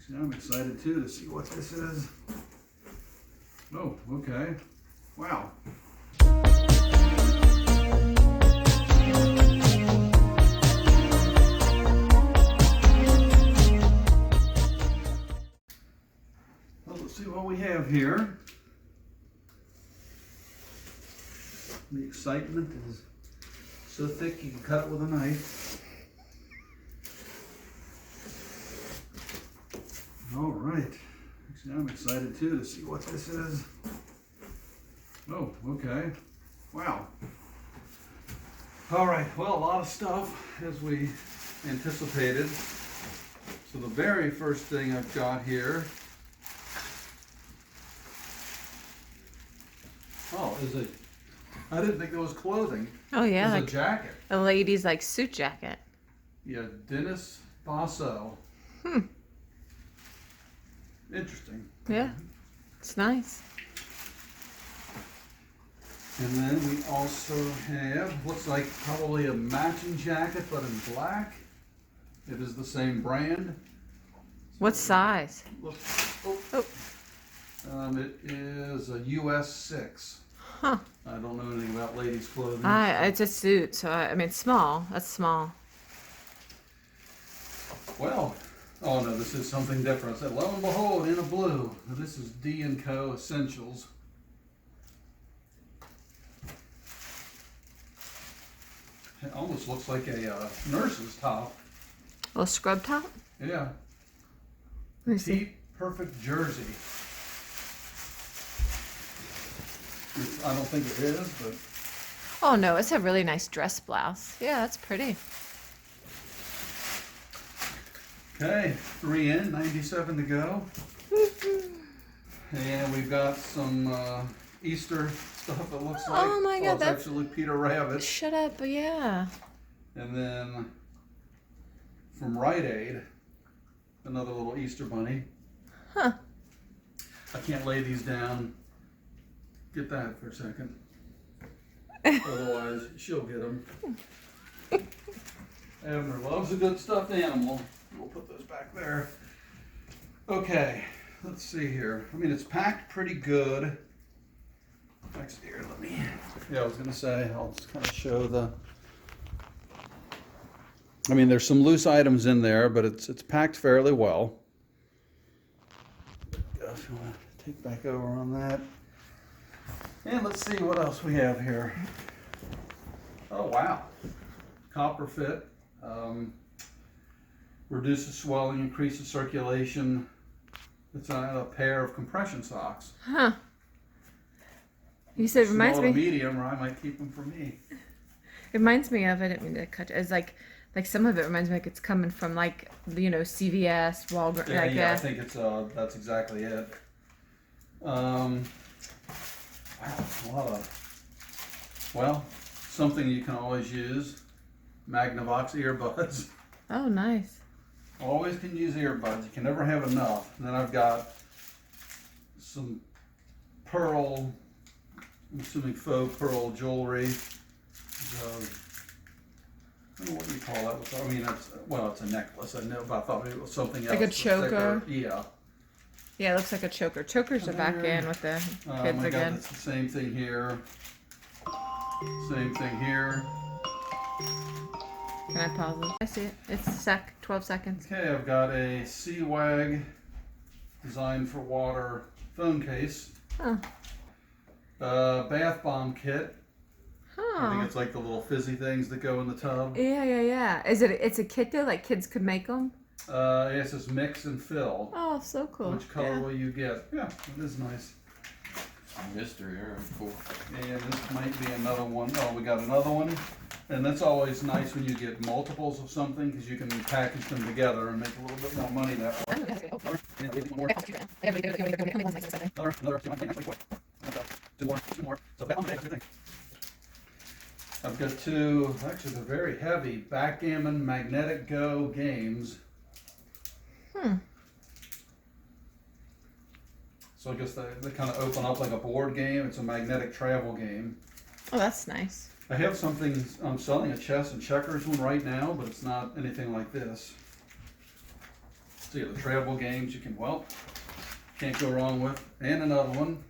See, I'm excited too to see what this is. Oh, okay. Wow. Well, let's see what we have here. The excitement is so thick you can cut it with a knife. All right. Actually, I'm excited too to see what this is. Oh, okay. Wow. All right. Well, a lot of stuff as we anticipated. So the very first thing I've got here, is a, I didn't think it was clothing. Oh yeah, It's like a jacket. a lady's like suit jacket. Yeah, Dennis Basso. Interesting. Yeah, it's nice. And then we also have, looks like probably a matching jacket, but in black. It is the same brand. What size? Look, Oh. it is a US 6. Huh. I don't know anything about ladies' clothing. It's a suit, so I mean it's small. That's small. Well, oh no, this is something different. It said, lo and behold, in a blue. This is D&Co Essentials. It almost looks like a nurse's top. A little scrub top? Yeah. Let me see. Petite Perfect Jersey. I don't think it is, but... Oh no, it's a really nice dress blouse. Yeah, that's pretty. Okay, 3 in, 97 to go. And we've got some Easter stuff that looks like... Oh my God, it's that's... actually Peter Rabbit. Shut up, but yeah. And then from Rite Aid, another little Easter bunny. Huh. I can't lay these down. Get that for a second. Otherwise, she'll get them. Abner loves a good stuffed animal. We'll put those back there. Okay, let's see here. I mean, it's packed pretty good. Next here, let me... Yeah, I was going to say, I'll just kind of show the... I mean, there's some loose items in there, but it's packed fairly well. If you want to take back over on that. And let's see what else we have here. Oh, wow. Copper fit. Reduces swelling, increases circulation. It's a pair of compression socks. Huh. You said it reminds Small me. to medium, or I might keep them for me. It reminds me of, I didn't mean to cut. It's like some of it reminds me like it's coming from like, you know, CVS, Walgreens. Yeah, like yeah, I think it's that's exactly it. Wow, a lot of, well, something you can always use. Magnavox earbuds. Oh, nice. Always can use earbuds. You can never have enough. And then I've got some pearl, I'm assuming faux pearl jewelry. I don't know what you call that. I mean, it's a necklace. I know, but I thought maybe it was something else. Like a choker? Yeah. Yeah, it looks like a choker. Chokers are back in with the kids my again. God, it's the same thing here. Same thing here. Can I pause it? I see it. It's 12 seconds. Okay, I've got a Sea-Wag designed for water phone case. Huh. Bath bomb kit. I think Huh. it's like the little fizzy things that go in the tub. Yeah. It's a kit though? Like kids could make them? It says mix and fill. Oh, so cool. Which color will you get? Yeah, it is nice. Mystery, cool. And this might be another one. Oh, we got another one. And that's always nice when you get multiples of something because you can package them together and make a little bit more money that way. I've got two, actually they're very heavy, Backgammon Magnetic Go games. So I guess they kind of open up like a board game. It's a magnetic travel game. Oh, that's nice. I have something, I'm selling a chess and checkers one right now, but it's not anything like this. See the travel games you can, well, can't go wrong with. And another one.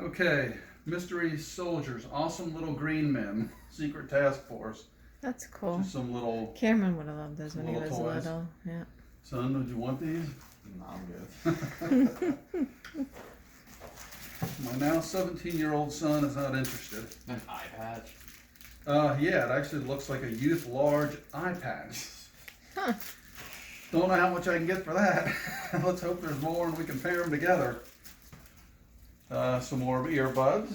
Okay, Mystery Soldiers, Awesome Little Green Men, Secret Task Force. That's cool. Just some little, Cameron would have loved those when he was little toys. little. Yeah. son, would you want these? No, I'm good. My now 17-year-old son is not interested. An eye patch. Yeah, it actually looks like a youth large eye patch. Huh. Don't know how much I can get for that. Let's hope there's more and we can pair them together. Some more earbuds.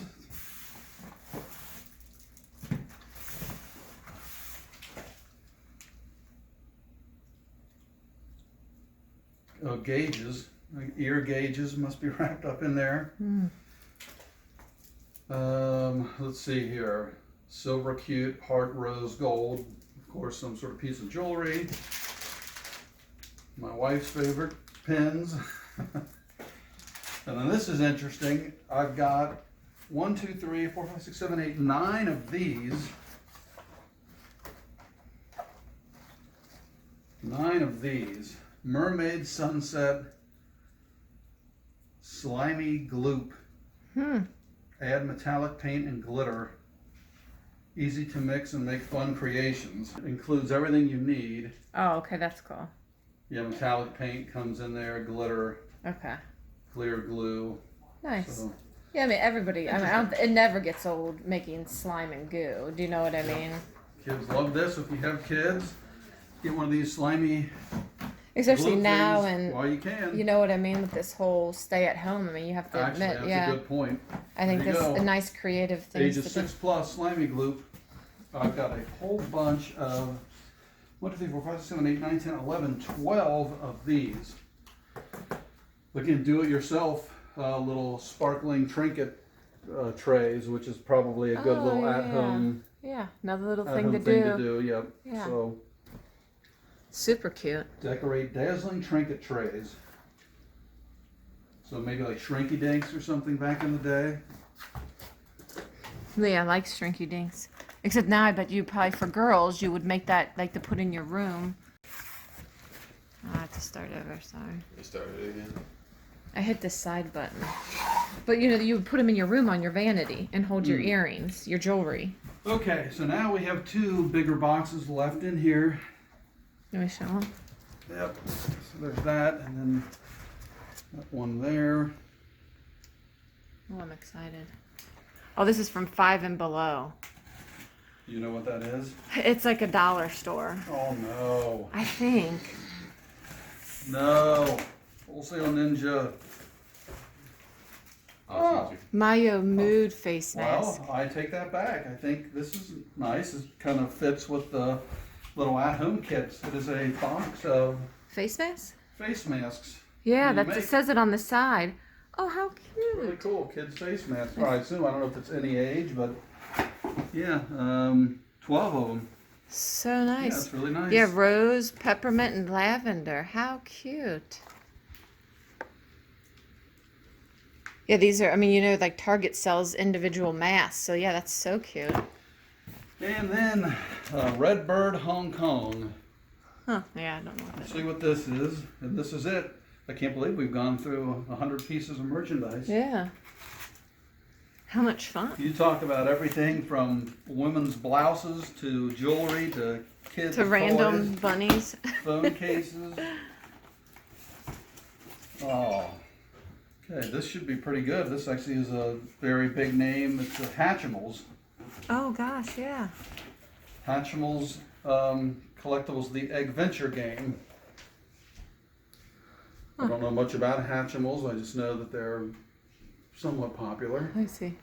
Oh, gauges. Ear gauges must be wrapped up in there. Let's see here. Silver cute, heart rose gold. Of course, some sort of piece of jewelry. My wife's favorite, pins. And then this is interesting. I've got 1, 2, 3, 4, 5, 6, 7, 8, 9 of these. 9 of these. Mermaid Sunset Slimy Gloop. Add metallic paint and glitter. Easy to mix and make fun creations. It includes everything you need. Oh, okay, that's cool. Yeah, metallic paint comes in there, glitter, Okay. clear glue. Nice. So, Yeah, I mean, everybody, I don't, it never gets old making slime and goo. Do you know what I mean? kids love this. If you have kids, get one of these slimy Especially glue now things and, while you can. you know what I mean, with this whole stay at home. I mean, you have to Actually, admit, that's yeah. a good point. I think There you that's go. a nice creative thing Ages to do. 6+ slimy glue. I've got a whole bunch of 1, 2, 3, 4, 5, 6, 7, 8, 9, 10, 11, 12 of these. Again, do it yourself little sparkling trinket trays, which is probably a good Oh, little yeah. at home Yeah, another little at thing home to thing do. to do. Yep. Yeah. So Super cute. decorate dazzling trinket trays. So maybe like Shrinky Dinks or something back in the day. Yeah, I like Shrinky Dinks. Except now I bet you probably for girls you would make that like to put in your room. I have to start over, sorry. You started it again. I hit the side button. But you know, you would put them in your room on your vanity and hold your earrings, your jewelry. Okay, so now we have 2 bigger boxes left in here. Let me show them. Yep, so there's that, and then that one there. Oh, I'm excited. Oh, this is from 5 and Below. You know what that is? It's like a dollar store. Oh no. I think. No. Wholesale Ninja. Oh, it's Mayo Mood face mask. Well, I take that back. I think this is nice. It kind of fits with the little at-home kits. It is a box of Face mask? face masks. Yeah, You that's make- it says it on the side. Oh, how Really cute. cool. Kids face masks. I assume, I don't know if it's any age, but yeah, 12 of them. So Yeah, nice. it's really nice. Yeah, rose, peppermint, and lavender. How cute. Yeah, these are, I mean, you know, like Target sells individual masks. So yeah, that's so cute. And then Redbird Hong Kong. Huh. Yeah, I don't know what that is. See what this is, and this is it. I can't believe we've gone through 100 pieces of merchandise. Yeah. How much fun. You talk about everything from women's blouses to jewelry to kids' To random toys, bunnies. phone cases. Oh, okay. This should be pretty good. This actually is a very big name. It's the Hatchimals. Oh gosh, yeah. Hatchimals collectibles, the Egg Venture game. I don't know much about Hatchimals. I just know that they're somewhat popular. I see.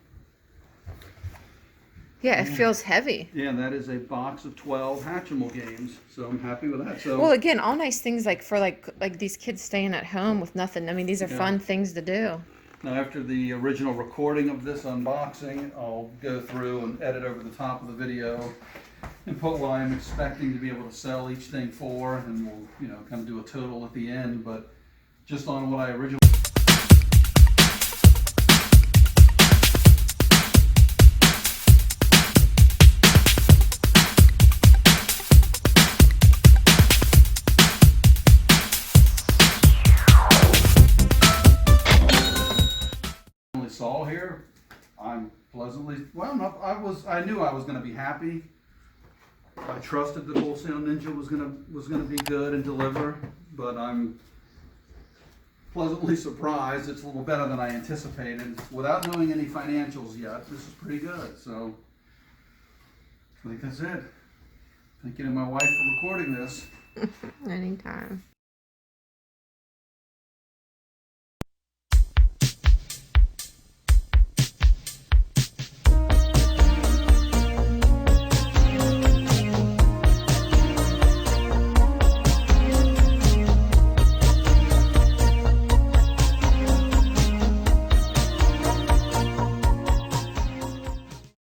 Yeah, it feels heavy. Yeah, and that is a box of 12 Hatchimal games. So I'm happy with that. So Well, again, all nice things like for like these kids staying at home with nothing. I mean, these are Yeah. fun things to do. now after the original recording of this unboxing, I'll go through and edit over the top of the video and put what I'm expecting to be able to sell each thing for, and we'll, you know, kind of do a total at the end. But just on what I originally pleasantly, well, no, I knew I was gonna be happy. I trusted that Wholesale Ninja was gonna be good and deliver, but I'm pleasantly surprised. It's a little better than I anticipated. Without knowing any financials yet, this is pretty good, so I think that's it. Thank you to my wife for recording this. Anytime.